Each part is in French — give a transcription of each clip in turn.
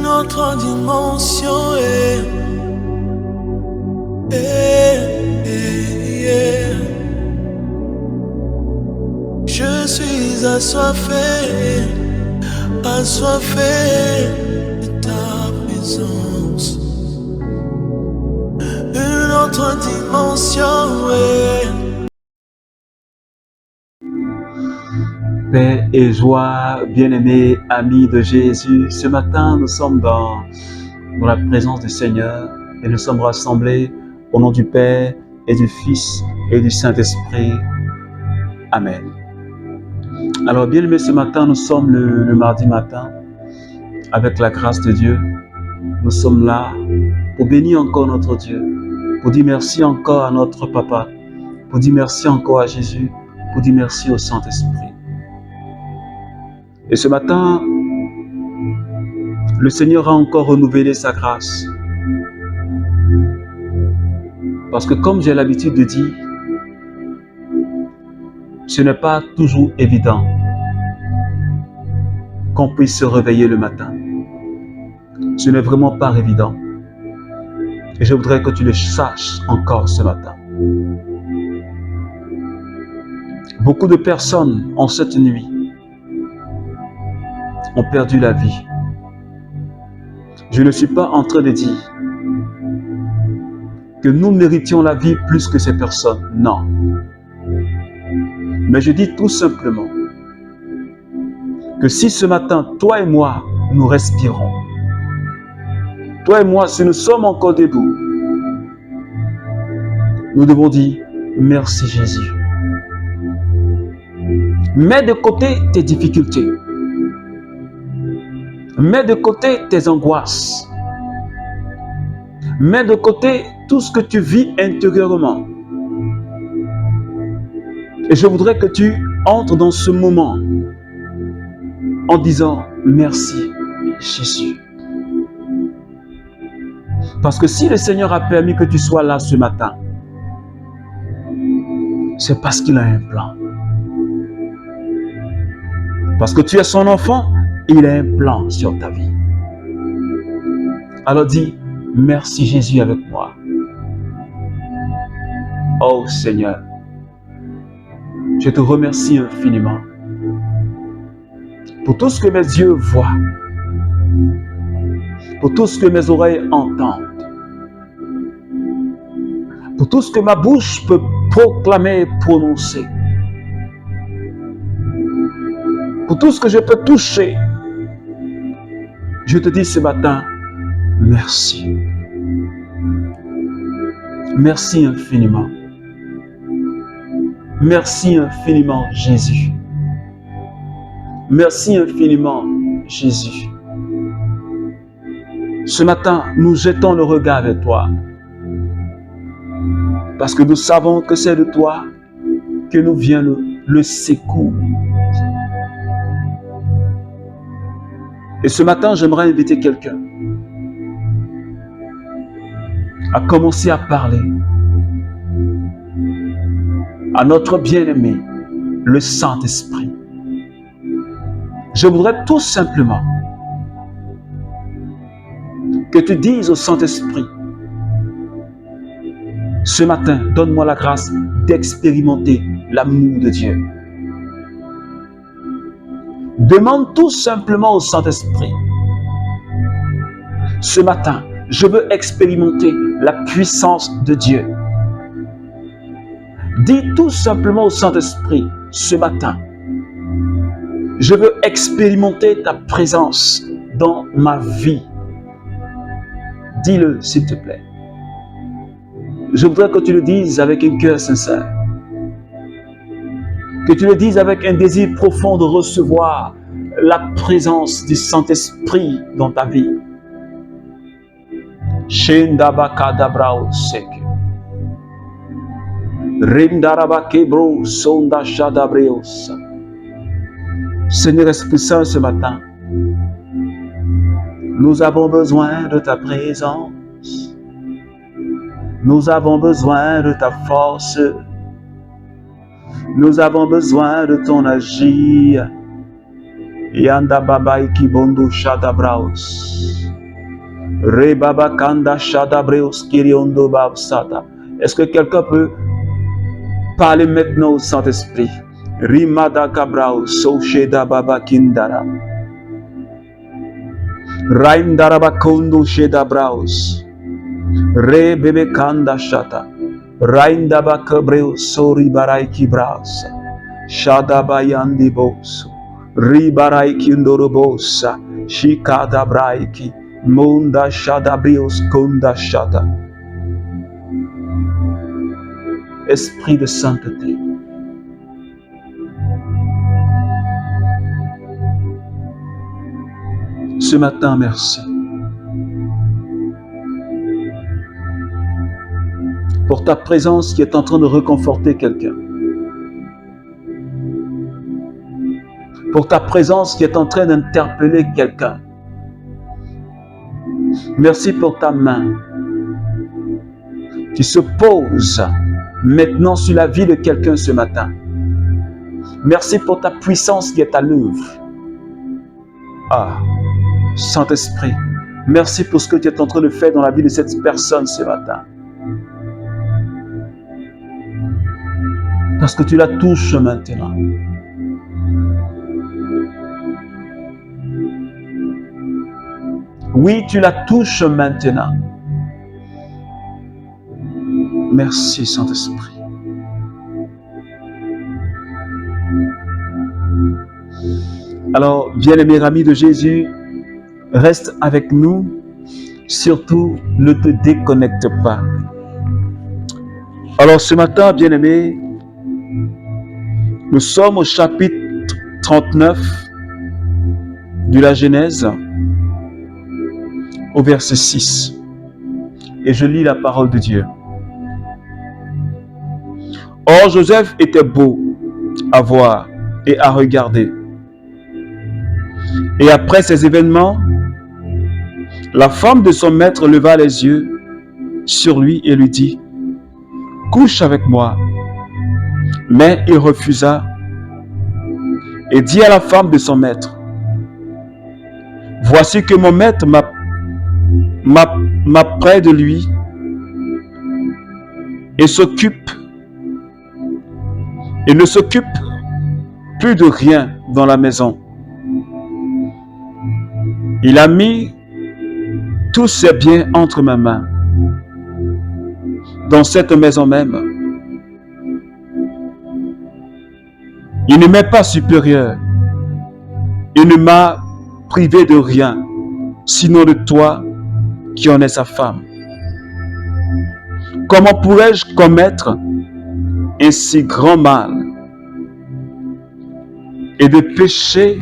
autre dimension. Je suis assoiffé de ta présence. Une autre dimension. Paix et joie, bien-aimés amis de Jésus. Ce matin, nous sommes dans la présence du Seigneur et nous sommes rassemblés au nom du Père et du Fils et du Saint-Esprit. Amen. Alors, bien-aimés, ce matin, nous sommes le mardi matin. Avec la grâce de Dieu, nous sommes là pour bénir encore notre Dieu, pour dire merci encore à notre Papa, pour dire merci encore à Jésus, pour dire merci au Saint-Esprit. Et ce matin, le Seigneur a encore renouvelé sa grâce. Parce que comme j'ai l'habitude de dire, ce n'est pas toujours évident qu'on puisse se réveiller le matin. Ce n'est vraiment pas évident. Et je voudrais que tu le saches encore ce matin. Beaucoup de personnes en cette nuit ont perdu la vie. Je ne suis pas en train de dire que nous méritions la vie plus que ces personnes. Non. Mais je dis tout simplement que si ce matin, toi et moi, nous respirons, toi et moi, si nous sommes encore debout, nous devons dire merci Jésus. Mets de côté tes difficultés. Mets de côté tes angoisses. Mets de côté tout ce que tu vis intérieurement. Et je voudrais que tu entres dans ce moment en disant merci Jésus. Parce que si le Seigneur a permis que tu sois là ce matin, c'est parce qu'il a un plan. Parce que tu es son enfant, il a un plan sur ta vie. Alors dis, merci Jésus avec moi. Oh Seigneur, je te remercie infiniment pour tout ce que mes yeux voient, pour tout ce que mes oreilles entendent, pour tout ce que ma bouche peut proclamer et prononcer, pour tout ce que je peux toucher. Je te dis ce matin, merci. Merci infiniment. Merci infiniment, Jésus. Merci infiniment, Jésus. Ce matin, nous jetons le regard vers toi. Parce que nous savons que c'est de toi que nous vient le secours. Et ce matin, j'aimerais inviter quelqu'un à commencer à parler à notre bien-aimé, le Saint-Esprit. Je voudrais tout simplement que tu dises au Saint-Esprit, ce matin, donne-moi la grâce d'expérimenter l'amour de Dieu. Demande tout simplement au Saint-Esprit, ce matin, je veux expérimenter la puissance de Dieu. Dis tout simplement au Saint-Esprit, ce matin, je veux expérimenter ta présence dans ma vie. Dis-le, s'il te plaît. Je voudrais que tu le dises avec un cœur sincère. Que tu le dises avec un désir profond de recevoir la présence du Saint-Esprit dans ta vie. Shendabakadabrao seke. Rindarabakebro sonda shadabreos. Seigneur Esprit Saint, ce matin, nous avons besoin de ta présence. Nous avons besoin de ta force. Nous avons besoin de ton agir. Yanda baba ikibondo shadabraos. Re baba kanda shadabreos kiriondo babsata. Est-ce que quelqu'un peut parler maintenant au Saint-Esprit? Rimada kabrao sosheda baba kindara. Raindara bakondo shedabraos. Re bebe kanda shata. Rainda bakabreo sori barai kibras. Shada bayandi bosu. Ribarai kindorobosa. Shikada braiki. Munda shadabrios konda shata. Esprit de sainteté. Ce matin, merci. Pour ta présence qui est en train de réconforter quelqu'un. Pour ta présence qui est en train d'interpeller quelqu'un. Merci pour ta main qui se pose maintenant sur la vie de quelqu'un ce matin. Merci pour ta puissance qui est à l'œuvre. Ah, Saint-Esprit, merci pour ce que tu es en train de faire dans la vie de cette personne ce matin. Parce que tu la touches maintenant. Oui, tu la touches maintenant. Merci, Saint-Esprit. Alors, bien-aimés amis de Jésus, reste avec nous. Surtout, ne te déconnecte pas. Alors, ce matin, bien-aimés, nous sommes au chapitre 39 de la Genèse, au verset 6. Et je lis la parole de Dieu. Or, Joseph était beau à voir et à regarder. Et après ces événements, la femme de son maître leva les yeux sur lui et lui dit, « Couche avec moi. » Mais il refusa et dit à la femme de son maître, « Voici que mon maître m'a près de lui et ne s'occupe plus de rien dans la maison. Il a mis tous ses biens entre mes mains. Dans cette maison même, il ne m'est pas supérieur. Il ne m'a privé de rien, sinon de toi qui en es sa femme. Comment pourrais-je commettre un si grand mal et de pécher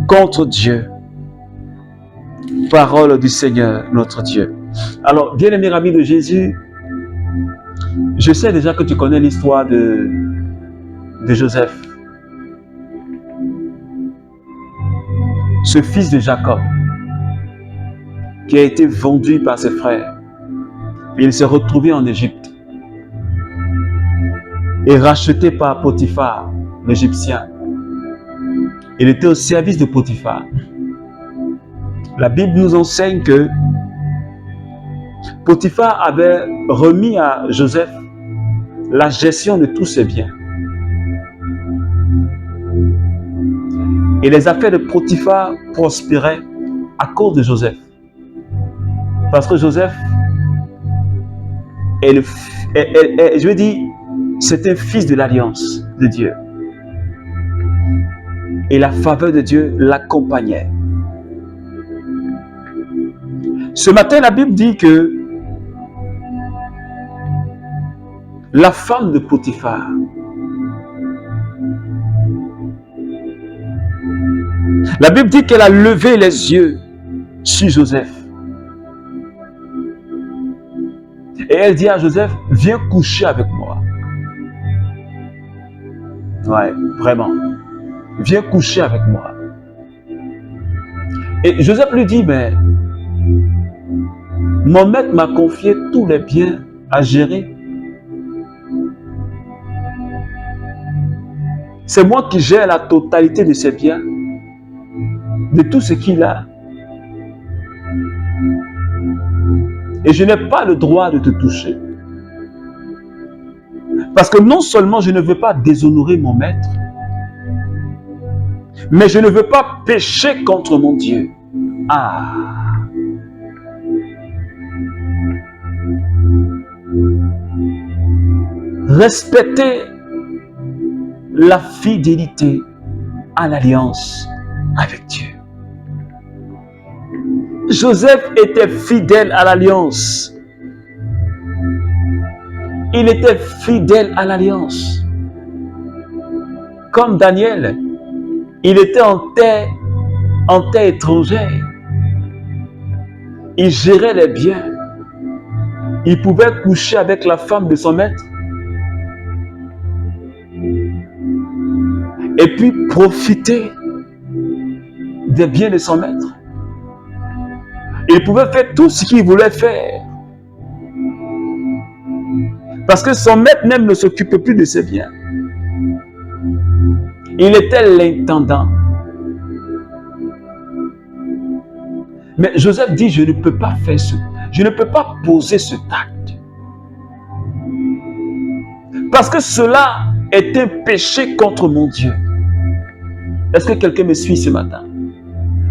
contre Dieu? Parole du Seigneur, notre Dieu. Alors, bien-aimé ami de Jésus, je sais déjà que tu connais l'histoire de Joseph, ce fils de Jacob, qui a été vendu par ses frères. Il s'est retrouvé en Égypte et racheté par Potiphar, l'Égyptien. Il était au service de Potiphar. La Bible nous enseigne que Potiphar avait remis à Joseph la gestion de tous ses biens. Et les affaires de Potiphar prospéraient à cause de Joseph. Parce que Joseph c'était fils de l'alliance de Dieu. Et la faveur de Dieu l'accompagnait. Ce matin, la Bible dit que la femme de Potiphar, la Bible dit qu'elle a levé les yeux sur Joseph. Et elle dit à Joseph, viens coucher avec moi. Ouais, vraiment. Viens coucher avec moi. Et Joseph lui dit, mais mon maître m'a confié tous les biens à gérer. C'est moi qui gère la totalité de ses biens, de tout ce qu'il a. Et je n'ai pas le droit de te toucher. Parce que non seulement je ne veux pas déshonorer mon maître, mais je ne veux pas pécher contre mon Dieu. Ah! Respecter la fidélité à l'alliance avec Dieu. Joseph était fidèle à l'alliance. Il était fidèle à l'alliance. Comme Daniel, il était en terre étrangère. Il gérait les biens. Il pouvait coucher avec la femme de son maître. Et puis profiter des biens de son maître. Il pouvait faire tout ce qu'il voulait faire. Parce que son maître même ne s'occupait plus de ses biens. Il était l'intendant. Mais Joseph dit, je ne peux pas faire ce. Je ne peux pas poser ce acte. Parce que cela est un péché contre mon Dieu. Est-ce que quelqu'un me suit ce matin?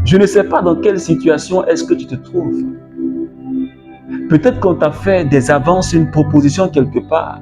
Je ne sais pas dans quelle situation est-ce que tu te trouves. Peut-être qu'on t'a fait des avances, une proposition quelque part.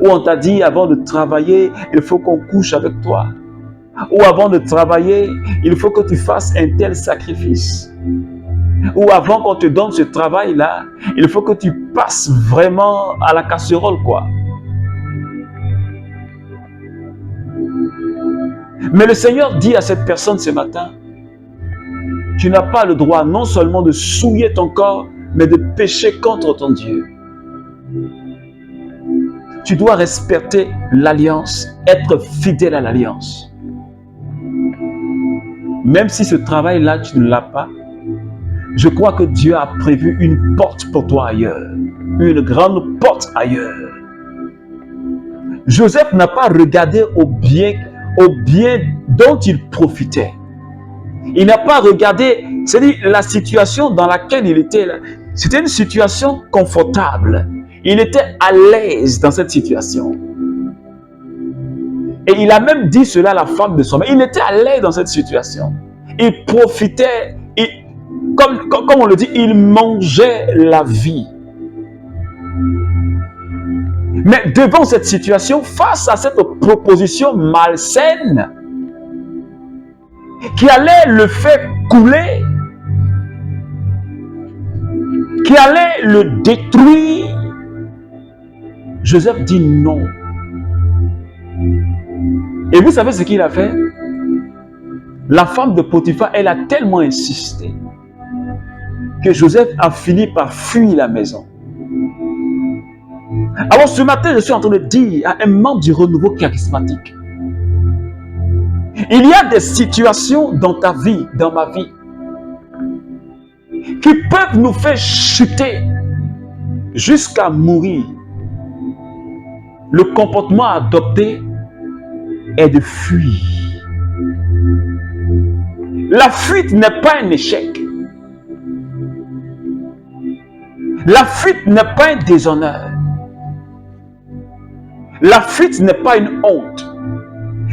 Ou on t'a dit, avant de travailler, il faut qu'on couche avec toi. Ou avant de travailler, il faut que tu fasses un tel sacrifice. Ou avant qu'on te donne ce travail-là, il faut que tu passes vraiment à la casserole, quoi. Mais le Seigneur dit à cette personne ce matin, tu n'as pas le droit non seulement de souiller ton corps, mais de pécher contre ton Dieu. Tu dois respecter l'alliance, être fidèle à l'alliance. Même si ce travail-là, tu ne l'as pas, je crois que Dieu a prévu une porte pour toi ailleurs, une grande porte ailleurs. Joseph n'a pas regardé au bien dont il profitait. Il n'a pas regardé, c'est-à-dire la situation dans laquelle il était là. C'était une situation confortable. Il était à l'aise dans cette situation. Et il a même dit cela à la femme de son mari. Il était à l'aise dans cette situation. Il profitait, comme on le dit, il mangeait la vie. Mais devant cette situation, face à cette proposition malsaine, qui allait le faire couler, qui allait le détruire, Joseph dit non. Et vous savez ce qu'il a fait? La femme de Potiphar, elle a tellement insisté que Joseph a fini par fuir la maison. Alors ce matin, je suis en train de dire à un membre du renouveau charismatique, il y a des situations dans ta vie, dans ma vie, qui peuvent nous faire chuter jusqu'à mourir. Le comportement à adopter est de fuir. La fuite n'est pas un échec. La fuite n'est pas un déshonneur. La fuite n'est pas une honte.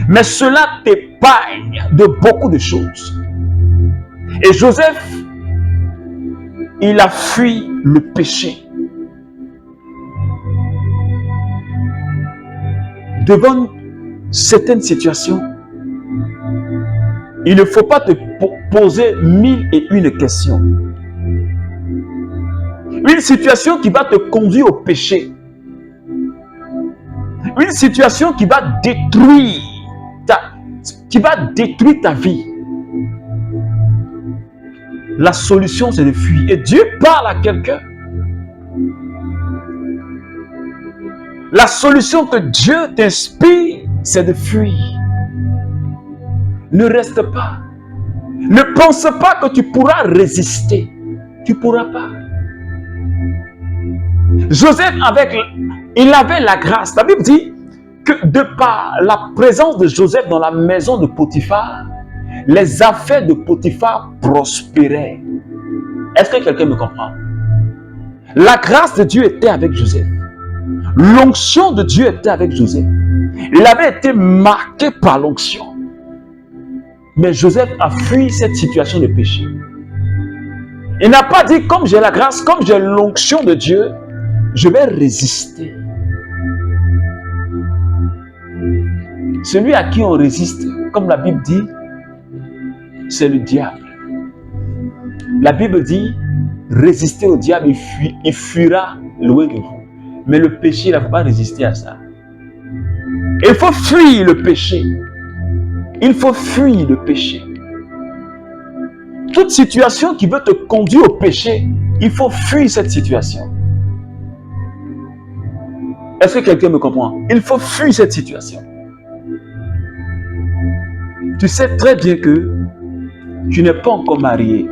Mais cela t'épargne de beaucoup de choses. Et Joseph, il a fui le péché. Devant certaines situations, il ne faut pas te poser 1001 questions. Une situation qui va te conduire au péché. Une situation qui va détruire ta vie. La solution, c'est de fuir. Et Dieu parle à quelqu'un. La solution que Dieu t'inspire, c'est de fuir. Ne reste pas. Ne pense pas que tu pourras résister. Tu ne pourras pas. Joseph, il avait la grâce. La Bible dit que de par la présence de Joseph dans la maison de Potiphar, les affaires de Potiphar prospéraient. Est-ce que quelqu'un me comprend? La grâce de Dieu était avec Joseph. L'onction de Dieu était avec Joseph. Il avait été marqué par l'onction. Mais Joseph a fui cette situation de péché. Il n'a pas dit, comme j'ai la grâce, comme j'ai l'onction de Dieu, je vais résister. Celui à qui on résiste, comme la Bible dit, c'est le diable. La Bible dit, résistez au diable, il fuira loin de vous. Mais le péché, il ne faut pas résister à ça. Il faut fuir le péché. Il faut fuir le péché. Toute situation qui veut te conduire au péché, il faut fuir cette situation. Est-ce que quelqu'un me comprend? Il faut fuir cette situation. Tu sais très bien que tu n'es pas encore marié.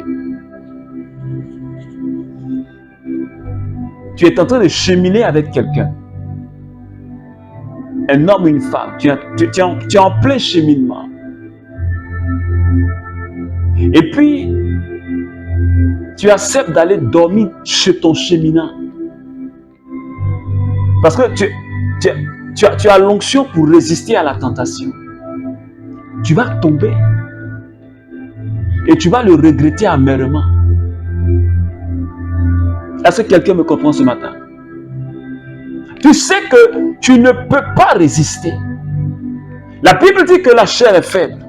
Tu es en train de cheminer avec quelqu'un. Un homme ou une femme. Tu es en plein cheminement. Et puis, tu acceptes d'aller dormir chez ton cheminant. Parce que tu as l'onction pour résister à la tentation. Tu vas tomber. Et tu vas le regretter amèrement. Est-ce que quelqu'un me comprend ce matin? Tu sais que tu ne peux pas résister. La Bible dit que la chair est faible.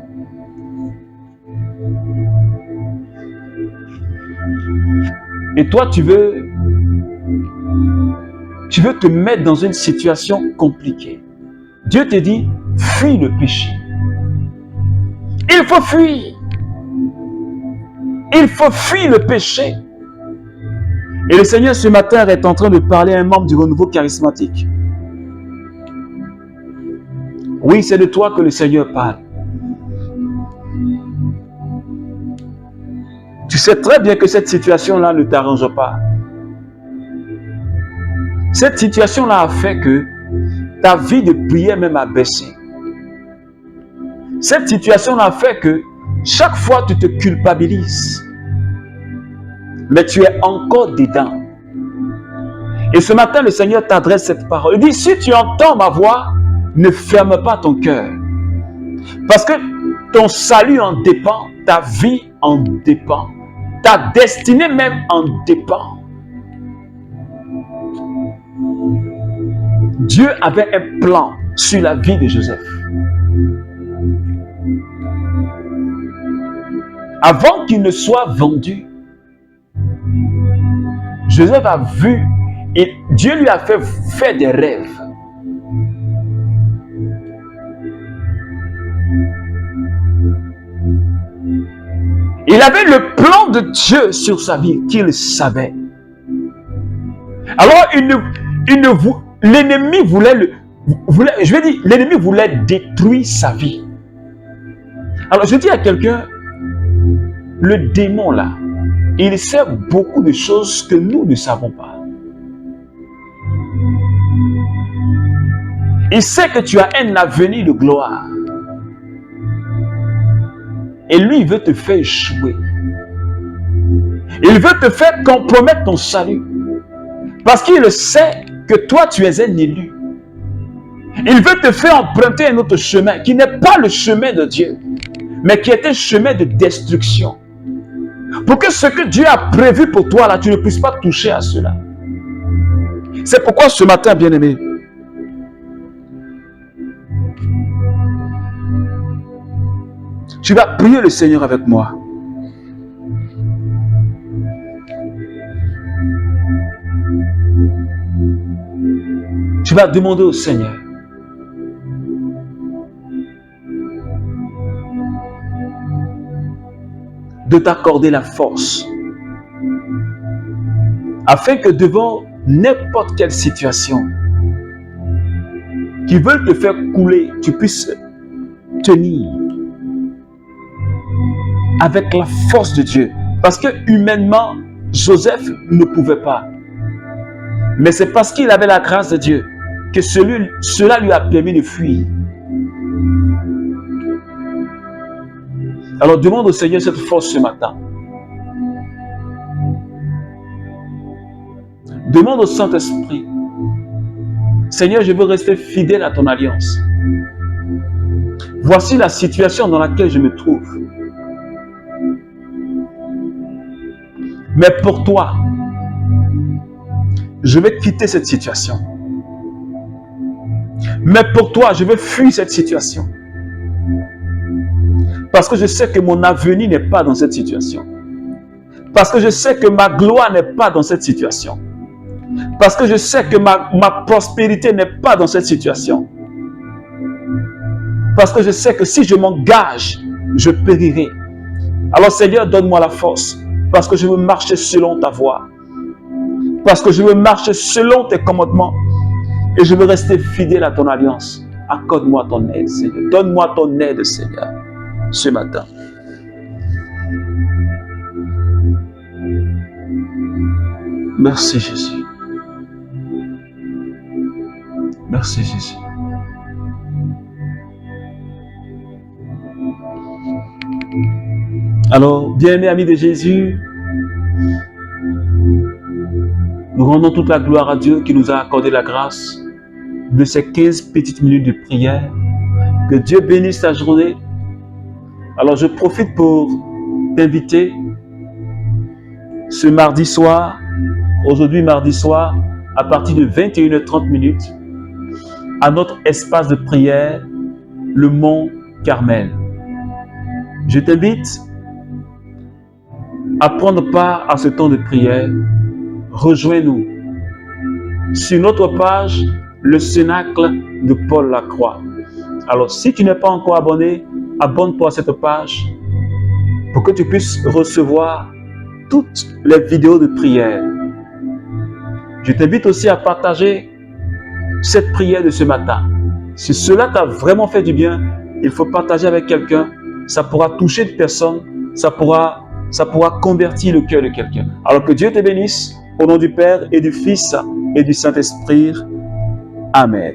Et toi, tu veux te mettre dans une situation compliquée. Dieu te dit, fuis le péché. Il faut fuir. Il faut fuir le péché. Et le Seigneur ce matin est en train de parler à un membre du renouveau charismatique. Oui, c'est de toi que le Seigneur parle. Tu sais très bien que cette situation-là ne t'arrange pas. Cette situation-là a fait que ta vie de prière même a baissé. Cette situation-là a fait que chaque fois tu te culpabilises. Mais tu es encore dedans. Et ce matin, le Seigneur t'adresse cette parole. Il dit, si tu entends ma voix, ne ferme pas ton cœur. Parce que ton salut en dépend, ta vie en dépend, ta destinée même en dépend. Dieu avait un plan sur la vie de Joseph. Avant qu'il ne soit vendu, Joseph a vu et Dieu lui a fait faire des rêves. Il avait le plan de Dieu sur sa vie qu'il savait. Alors l'ennemi l'ennemi voulait détruire sa vie. Alors je dis à quelqu'un, le démon là, il sait beaucoup de choses que nous ne savons pas. Il sait que tu as un avenir de gloire. Et lui, il veut te faire échouer. Il veut te faire compromettre ton salut. Parce qu'il sait que toi, tu es un élu. Il veut te faire emprunter un autre chemin qui n'est pas le chemin de Dieu, mais qui est un chemin de destruction. Pour que ce que Dieu a prévu pour toi, là, tu ne puisses pas toucher à cela. C'est pourquoi ce matin, bien-aimé, tu vas prier le Seigneur avec moi. Tu vas demander au Seigneur de t'accorder la force afin que devant n'importe quelle situation qui veut te faire couler, tu puisses tenir avec la force de Dieu. Parce que humainement, Joseph ne pouvait pas. Mais c'est parce qu'il avait la grâce de Dieu que cela lui a permis de fuir. Alors demande au Seigneur cette force ce matin. Demande au Saint-Esprit, Seigneur, je veux rester fidèle à ton alliance. Voici la situation dans laquelle je me trouve. Mais pour toi, je vais quitter cette situation. Mais pour toi, je vais fuir cette situation. Parce que je sais que mon avenir n'est pas dans cette situation. Parce que je sais que ma gloire n'est pas dans cette situation. Parce que je sais que ma prospérité n'est pas dans cette situation. Parce que je sais que si je m'engage, je périrai. Alors Seigneur, donne-moi la force. Parce que je veux marcher selon ta voie. Parce que je veux marcher selon tes commandements. Et je veux rester fidèle à ton alliance. Accorde-moi ton aide, Seigneur. Donne-moi ton aide, Seigneur, ce matin. Merci Jésus. Merci Jésus. Alors, bien-aimés amis de Jésus, nous rendons toute la gloire à Dieu qui nous a accordé la grâce de ces 15 petites minutes de prière. Que Dieu bénisse ta journée. Alors, je profite pour t'inviter ce mardi soir, aujourd'hui mardi soir, à partir de 21h30 à notre espace de prière, le Mont Carmel. Je t'invite à prendre part à ce temps de prière. Rejoins-nous sur notre page, le Cénacle de Paul Lacroix. Alors, si tu n'es pas encore abonné, abonne-toi à cette page pour que tu puisses recevoir toutes les vidéos de prière. Je t'invite aussi à partager cette prière de ce matin. Si cela t'a vraiment fait du bien, il faut partager avec quelqu'un. Ça pourra toucher des personnes, ça pourra convertir le cœur de quelqu'un. Alors que Dieu te bénisse, au nom du Père et du Fils et du Saint-Esprit. Amen.